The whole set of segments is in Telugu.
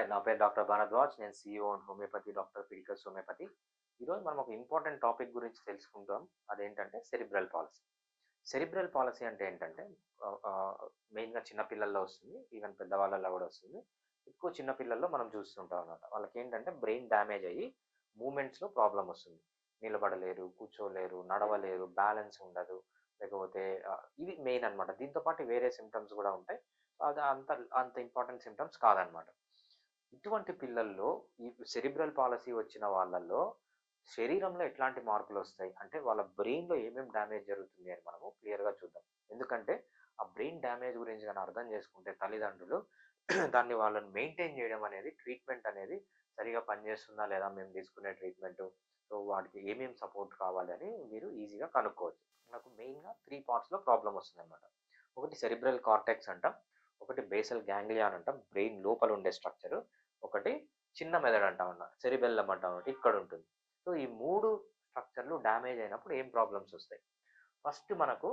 నా పేరు డాక్టర్ భరద్వాజ్. నేను CEO and homeopathy doctor Fidicus homeopathy. ఈరోజు మనం ఒక ఇంపార్టెంట్ టాపిక్ గురించి తెలుసుకుంటాం. అదేంటంటే సెరిబ్రల్ పాలిసీ. సెరిబ్రల్ పాలిసీ అంటే ఏంటంటే ఆహ్, ఆహ్, మెయిన్‌గా చిన్న పిల్లల్లో వస్తుంది. ఈవెన్ పెద్దవాళ్ళలో కూడా వస్తుంది. ఎక్కువ చిన్న పిల్లల్లో మనం చూస్తుంటాం అన్నమాట. వాళ్ళకేంటంటే బ్రెయిన్ డ్యామేజ్ అయ్యి మూవ్‌మెంట్స్‌లో ప్రాబ్లమ్ వస్తుంది. నిలబడలేరు, కూర్చోలేరు, నడవలేరు, బ్యాలెన్స్ ఉండదు. లేకపోతే ఇవి మెయిన్ అన్నమాట. దీంతో పాటు వేరే సింప్టమ్స్ కూడా ఉంటాయి. అది అంత అంత ఇంపార్టెంట్ సింప్టమ్స్ కాదన్నమాట. ఇటువంటి పిల్లల్లో ఈ సెరిబ్రల్ పాలిసీ వచ్చిన వాళ్ళల్లో శరీరంలో ఎట్లాంటి మార్పులొస్తాయి? అంటే వాళ్ళ బ్రెయిన్‌లో ఏమేం డ్యామేజ్ జరుగుతుంది అని మనము క్లియర్‌గా చూద్దాం. ఎందుకంటే ఆ బ్రెయిన్ డ్యామేజ్ గురించి గాని అర్థం చేసుకుంటే తల్లిదండ్రులు దాన్ని వాళ్ళని మెయింటైన్ చేయడం అనేది ట్రీట్మెంట్ అనేది సరిగ్గా పనిచేస్తుందా లేదా మేము తీసుకునే ట్రీట్మెంటు. సో వాటికి ఏమేం సపోర్ట్ కావాలి అని మీరు ఈజీగా కనుక్కోవచ్చు. మనకు మెయిన్‌గా 3 పార్ట్స్‌లో ప్రాబ్లమ్ వస్తుందన్నమాట. ఒకటి సెరిబ్రల్ కార్టెక్స్ అంటాం. ఒకటి బేసల్ గ్యాంగ్లియాన్ అంటాం. బ్రెయిన్ లోపల ఉండే స్ట్రక్చరు. ఒకటి చిన్న మెదడు అంటామన్నమాట. సెరిబెల్లమ్ అంటామన్నమాట. ఇక్కడుంటుంది. సో, ఈ 3 స్ట్రక్చర్‌లు డ్యామేజ్ అయినప్పుడు ఏం ప్రాబ్లమ్స్ ఒస్తాయి? ఫస్ట్ మనకు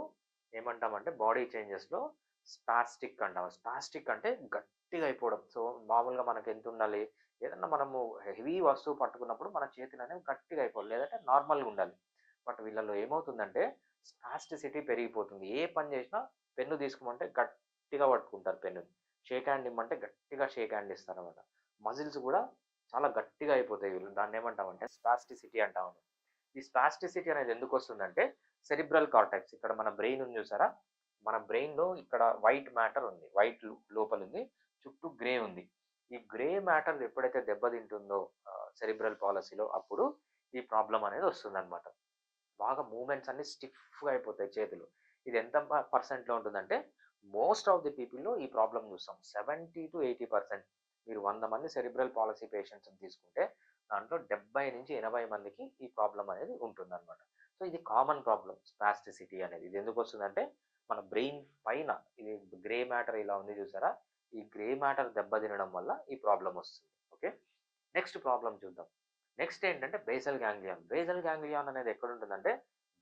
ఏమంటామంటే బాడీ చేంజెస్‌లో స్పాస్టిక్ అంటాం. స్పాస్టిక్ అంటే గట్టిగా అయిపోవడం. సో, మామూలుగా మనకెంతుండాలి? ఏదన్నా మనము హెవీ వస్తువు పట్టుకున్నప్పుడు మన చేతులనేవి గట్టిగా అయిపోవాలి. లేదంటే నార్మల్‌గా ఉండాలి. బట్ వీళ్ళలో ఏమవుతుందంటే స్పాస్టిసిటీ పెరిగిపోతుంది. ఏ పని చేసినా పెన్ను తీసుకోమంటే గట్టిగా పట్టుకుంటారు పెన్నుని. షేక్ హ్యాండ్ ఇమ్మంటే గట్టిగా షేక్ హ్యాండ్ ఇస్తారనమాట. మజిల్స్ గూడా చాలా గట్టిగా అయిపోతాయి వీళ్ళు. దాన్నేమంటామంటే స్పాస్టిసిటీ అంటాము. ఈ స్పాస్టిసిటీ అనేది ఎందుకొస్తుందంటే సెరిబ్రల్ కార్టెక్స్ ఇక్కడ మన బ్రెయిన్ ఉంది చూసారా? మన బ్రెయిన్‌లో ఇక్కడ వైట్ మ్యాటర్ ఉంది. వైట్ లోపలుంది. చుట్టూ గ్రే ఉంది. ఈ గ్రే మ్యాటర్ ఎప్పుడైతే దెబ్బతింటుందో సెరిబ్రల్ పాలిసీలో అప్పుడు ఈ ప్రాబ్లమ్ అనేది వస్తుందన్నమాట. బాగా మూవ్‌మెంట్స్ అన్నీ స్టిఫ్‌గా అయిపోతాయి చేతులు. ఇది ఎంత పర్సెంట్‌లో ఉంటుందంటే మోస్ట్ ఆఫ్ ది పీపుల్‌లో ఈ ప్రాబ్లమ్ చూస్తాం. 70-80% మీరు 100 మంది సెరిబ్రల్ పాలిసీ పేషెంట్స్‌ని తీసుకుంటే దాంట్లో 70-80 మందికి ఈ ప్రాబ్లమ్ అనేది ఉంటుందన్నమాట. సో, ఇది కామన్ ప్రాబ్లమ్ స్పాస్టిసిటీ అనేది. ఇది ఎందుకొస్తుందంటే మన బ్రెయిన్ పైన ఇది గ్రే మ్యాటర్ ఇలా ఉంది చూసారా? ఈ గ్రే మ్యాటర్ దెబ్బతినడం వల్ల ఈ ప్రాబ్లమ్ వస్తుంది. ఓకే. నెక్స్ట్ ప్రాబ్లమ్ చూద్దాం. నెక్స్ట్ ఏంటంటే బేసల్ గ్యాంగ్లియాన్. బేసల్ గ్యాంగ్లియాన్ అనేది ఎక్కడుంటుందంటే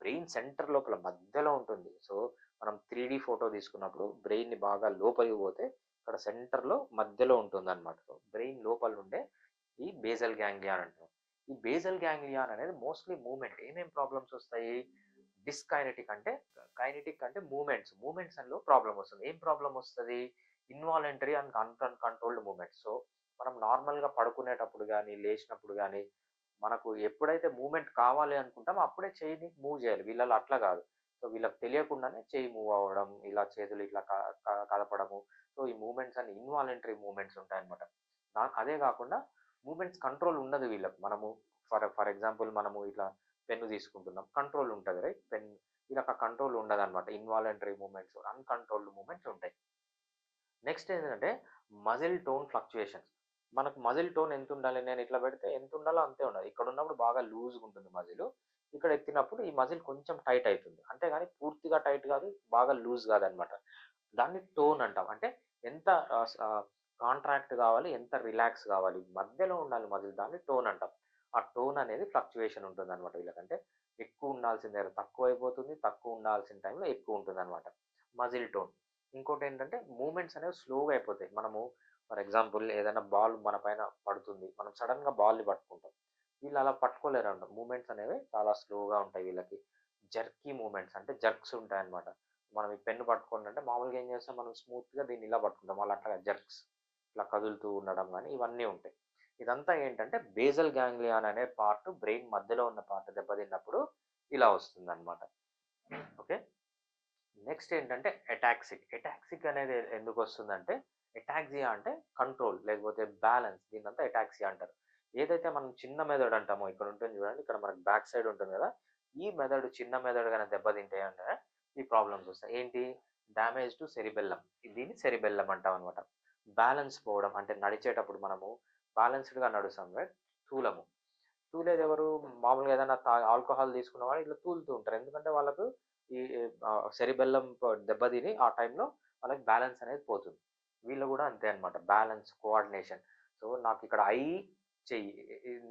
బ్రెయిన్ సెంటర్ లోపల మధ్యలో ఉంటుంది. సో, మనం 3 ఫోటో తీసుకున్నప్పుడు బ్రెయిన్‌ని బాగా లోపలికి పోతే ఇక్కడ సెంటర్‌లో మధ్యలో ఉంటుందన్నమాట. సో, బ్రెయిన్ లోపల నుండే ఈ బేసల్ గ్యాంగ్లియాన్ అంటాం. ఈ బేసల్ గ్యాంగ్లియాన్ అనేది మోస్ట్‌లీ మూవ్‌మెంట్. ఏమేం ప్రాబ్లమ్స్ వస్తాయి? డిస్కైనెటిక్ అంటే కైనెటిక్ అంటే మూవ్‌మెంట్స్. మూవ్‌మెంట్స్‌లో ప్రాబ్లమ్ వస్తుంది. ఏం ప్రాబ్లమ్ వస్తది? Involuntary and uncontrolled movements. So, మనం నార్మల్‌గా పడుకునేటప్పుడు గాని, లేచినప్పుడు గాని, మనకు ఎప్పుడైతే మూవ్‌మెంట్ కావాలి అనుకుంటామో అప్పుడే చెయ్యిని మూవ్ జేయాలి. వీళ్ళలో అట్లా గాదు. సో, వీళ్ళకి తెలియకుండానే చెయ్యి మూవ్ అవ్వడం, ఇలా చేతులు ఇట్లా క క కదపడము. సో, ఈ మూవ్‌మెంట్స్ అన్ని ఇన్వాలంటరీ మూవ్‌మెంట్స్ ఉంటాయన్నమాట. అదే గాకుండా మూవ్‌మెంట్స్ కంట్రోల్ ఉండదు వీళ్ళకి. మనము ఫర్ ఫర్ ఎగ్జాంపుల్ మనము ఇట్లా పెన్ను తీసుకుంటున్నాం. కంట్రోల్ ఉంటది రైట్? వీళ్ళకి ఆ కంట్రోల్ ఉండదన్నమాట. ఇన్వాలంటరీ మూవ్‌మెంట్స్, అన్‌కంట్రోల్డ్ మూవ్‌మెంట్స్ ఉంటాయి. నెక్స్ట్ ఏంటంటే మజిల్ టోన్ ఫ్లక్చుయేషన్స్. మనకు మజిల్ టోన్ ఎంతుండాలి? నేను ఇట్లా పెడితే ఎంతుండాలో అంతే ఉండాలి. ఇక్కడున్నప్పుడు బాగా లూజ్‌గా ఉంటుంది మజిలు. ఇక్కడ ఎత్తినప్పుడు ఈ మజిల్ కొంచెం టైట్ అయితుంది. అంతేగాని పూర్తిగా టైట్ గాదు, బాగా లూజ్ గాదనమాట. దాన్ని టోన్ అంటాం. అంటే ఎంత కాంట్రాక్ట్ గావాలి, ఎంత రిలాక్స్ గావాలి. మధ్యలో ఉండాలి మజిల్. దాన్ని టోన్ అంటాం. ఆ టోన్ అనేది ఫ్లక్చుయేషన్ ఉంటుందనమాట వీళ్ళకంటే ఎక్కువ ఉండాల్సిన దగ్గర తక్కువైపోతుంది. తక్కువ ఉండాల్సిన టైంలో ఎక్కువ ఉంటుందనమాట. Muscle tone. ఇంకోటేంటంటే మూవ్‌మెంట్స్ అనేవి స్లోగా అయిపోతాయి. మనము ఫర్ ఎగ్జాంపుల్ ఏదైనా బాల్ మన పైన పడుతుంది. మనం సడెన్‌గా బాల్‌ని పట్టుకుంటాం. వీళ్ళు అలా పట్టుకోలేరన్నమాట. మూవ్‌మెంట్స్ అనేవి చాలా స్లోగా ఉంటాయి వీళ్ళకి. జర్కీ మూవ్‌మెంట్స్ అంటే జర్క్స్ ఉంటాయన్నమాట. మనం ఈ పెన్ను పట్టుకోండంటే మామూలుగా ఏం చేస్తాం మనం స్మూత్‌గా దీన్ని ఇలా పట్టుకుంటాం. వాళ్ళు అట్లా జర్క్స్ ఇట్లా కదులుతూ ఉండడం గాని ఇవన్నీ ఉంటాయి. ఇదంతా ఏంటంటే బేసల్ గ్యాంగ్లియాన్ అనే పార్ట్ బ్రెయిన్ మధ్యలో ఉన్న పార్ట్ దెబ్బతిన్నప్పుడు ఇలా వస్తుందన్నమాట. ఓకే. నెక్స్ట్ ఏంటంటే ఎటాక్సిక్. ఎటాక్సిక్ అనేది ఎందుకొస్తుందంటే, ఎటాక్సియా అంటే కంట్రోల్ లేకపోతే బ్యాలెన్స్ దీన్నంతా ఎటాక్సియా అంటారు. ఏదైతే మనం చిన్న మెదడు అంటామో ఇక్కడ ఉంటుంది చూడండి. ఇక్కడ మనకు బ్యాక్ సైడ్ ఉంటుంది కదా! ఈ మెదడు చిన్న మెదడు గాని దెబ్బతింటే అంటే ఈ ప్రాబ్లమ్స్ వస్తాయి. ఏంటి? Damage to cerebellum. దీన్ని సెరిబెల్లమ్ అంటామనమాట. బ్యాలెన్స్ పోవడం అంటే నడిచేటప్పుడు మనము బ్యాలెన్స్‌డ్‌గా నడుస్తాం రైట్? తూలము. తూలేదెవరు? మామూలుగా ఏదైనా ఆల్కహాల్ తీసుకున్న వాళ్ళు ఇట్లా తూలుతూ ఉంటారు. ఎందుకంటే వాళ్ళకు ఈ సెరిబెల్లమ్ దెబ్బతిని ఆ టైంలో వాళ్ళకి బ్యాలెన్స్ అనేది పోతుంది. వీళ్ళు గూడా అంతే అన్నమాట. Balance, coordination. సో, నాకిక్కడ చెయ్యి.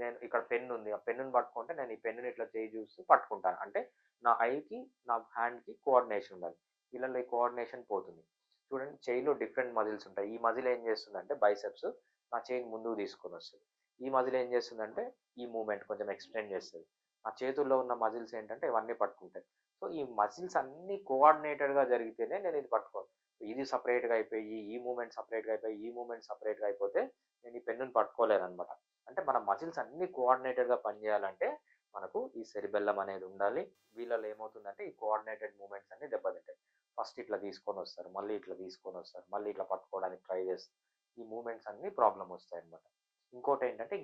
నేను ఇక్కడ పెన్నుంది. ఆ పెన్నుని పట్టుకుంటే నేను ఈ పెన్నుని ఇట్లా చెయ్యి చూస్తూ పట్టుకుంటాను. అంటే నా ఐకి, నా హ్యాండ్‌కి కోఆర్డినేషన్ ఉండాలి. వీళ్ళలో ఈ కోఆర్డినేషన్ పోతుంది. చూడండి చెయ్యిలో డిఫరెంట్ మజిల్స్ ఉంటాయి. ఈ మజిల్ ఏం చేస్తుందంటే బైసెప్స్ నా చైన్ ముందుకు తీసుకొని వస్తుంది. ఈ మజిల్ ఏం చేస్తుందంటే ఈ మూమెంట్ కొంచెం ఎక్స్టెండ్ చేస్తుంది. నా చేతుల్లో ఉన్న మజిల్స్ ఏంటంటే ఇవన్నీ పట్టుకుంటాయి. సో ఈ మజిల్స్ అన్నీ కోఆర్డినేటెడ్గా జరిగితేనే నేను ఇది పట్టుకోను. ఇది సపరేట్గా అయిపోయి ఈ మూమెంట్ సపరేట్గా అయిపోయి ఈ మూమెంట్ సపరేట్గా అయిపోతే నేను ఈ పెన్నుని పట్టుకోలేనమాట. అంటే మన మజిల్స్ అన్నీ కోఆర్డినేటెడ్గా పనిచేయాలంటే మనకు ఈ సెరిబెల్లం అనేది ఉండాలి. వీళ్ళలో ఏమవుతుందంటే ఈ కోఆర్డినేటెడ్ మూమెంట్స్ అన్ని దెబ్బతింటాయి. ఫస్ట్ ఇట్లా తీసుకొని వస్తారు, మళ్ళీ ఇట్లా తీసుకొని వస్తారు, మళ్ళీ ఇట్లా పట్టుకోవడానికి ట్రై చేస్తారు. ఈ మూమెంట్స్ అన్ని ప్రాబ్లమ్ వస్తాయి అనమాట. ఇంకోటి ఏంటంటే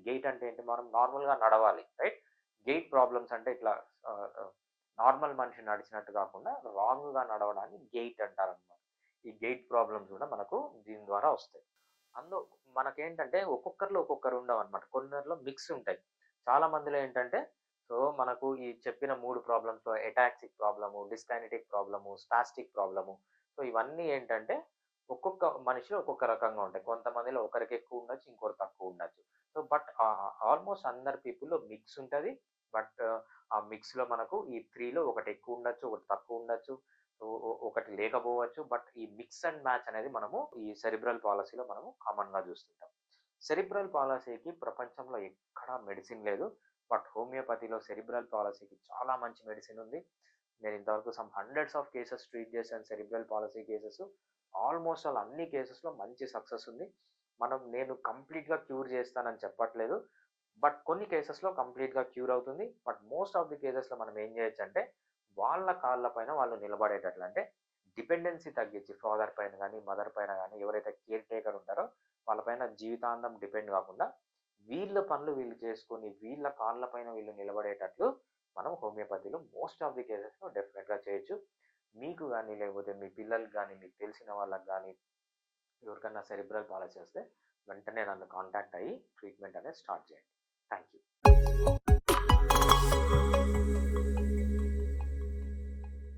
గెయిట్ అంటే ఏంటి, మనం నార్మల్గా నడవాలి, రైట్? గెయిట్ ప్రాబ్లమ్స్ అంటే ఇట్లా నార్మల్ మనిషి నడిచినట్టు కాకుండా రాంగ్గా నడవడాన్ని గెయిట్ అంటారనమాట. ఈ గెయిట్ ప్రాబ్లమ్స్ కూడా మనకు దీని ద్వారా వస్తాయి. మనకేంటంటే ఒక్కొక్కరిలో ఒక్కొక్కరు ఉండవు అనమాట. కొందరిలో మిక్స్ ఉంటాయి. చాలా మందిలో ఏంటంటే మనకు ఈ చెప్పిన 3 ప్రాబ్లమ్స్‌లో ఎటాక్సిక్ ప్రాబ్లము, డిస్కైనెటిక్ ప్రాబ్లము, స్పాస్టిక్ ప్రాబ్లము. ఇవన్నీ ఏంటంటే ఒక్కొక్క మనిషిలో ఒక్కొక్క రకంగా ఉంటాయి. కొంతమందిలో ఒకరికి ఎక్కువ ఉండొచ్చు, ఇంకొకరికి తక్కువ ఉండొచ్చు. బట్ ఆల్మోస్ట్ అందరి పీపుల్‌లో మిక్స్ ఉంటది. బట్ ఆ మిక్స్‌లో మనకు ఈ 3లో ఒకటి ఎక్కువ ఉండొచ్చు, ఒకటి తక్కువ ఉండొచ్చు, ఒకటి లేకపోవచ్చు. బట్ ఈ మిక్స్ అండ్ మ్యాచ్ అనేది మనము ఈ సెరిబ్రల్ పాలసీలో మనము కామన్‌గా చూస్తుంటాం. సెరిబ్రల్ పాలసీకి ప్రపంచంలో ఎక్కడా మెడిసిన్ లేదు. బట్ హోమియోపతిలో సెరిబ్రల్ పాలసీకి చాలా మంచి మెడిసిన్ ఉంది. నేను ఇంతవరకు some hundreds of cases treat చేశాను cerebral palsy cases. Almost all అన్ని కేసెస్‌లో మంచి సక్సెస్ ఉంది. నేను కంప్లీట్‌గా క్యూర్ చేస్తానని చెప్పట్లేదు. బట్ కొన్ని కేసెస్‌లో కంప్లీట్‌గా క్యూర్ అవుతుంది. బట్ మోస్ట్ ఆఫ్ ది కేసెస్‌లో మనం ఏం చేయొచ్చంటే వాళ్ళ కాళ్ళ పైన వాళ్ళు నిలబడేటట్లు, అంటే డిపెండెన్సీ తగ్గించి ఫాదర్ పైన గానీ, మదర్ పైన గానీ ఎవరైతే కేర్ టేకర్ ఉంటారో వాళ్ళ పైన జీవితాంతం డిపెండ్ కాకుండా వీళ్ళ పనులు వీళ్ళు చేసుకొని వీళ్ళ కాళ్ళ పైన వీళ్ళు నిలబడేటట్లు మనం హోమియోపతిలో మోస్ట్ ఆఫ్ ది కేసెస్‌లో డెఫినెట్‌గా చేయొచ్చు. మీకు గానీ, లేకపోతే మీ పిల్లలకి గానీ, మీకు తెలిసిన వాళ్ళకి గానీ ఎవరికన్నా సెరిబ్రల్ పాలసీ వస్తే వెంటనే నన్ను కాంటాక్ట్ అయ్యి ట్రీట్మెంట్ అనేది స్టార్ట్ చేయండి. Thank you.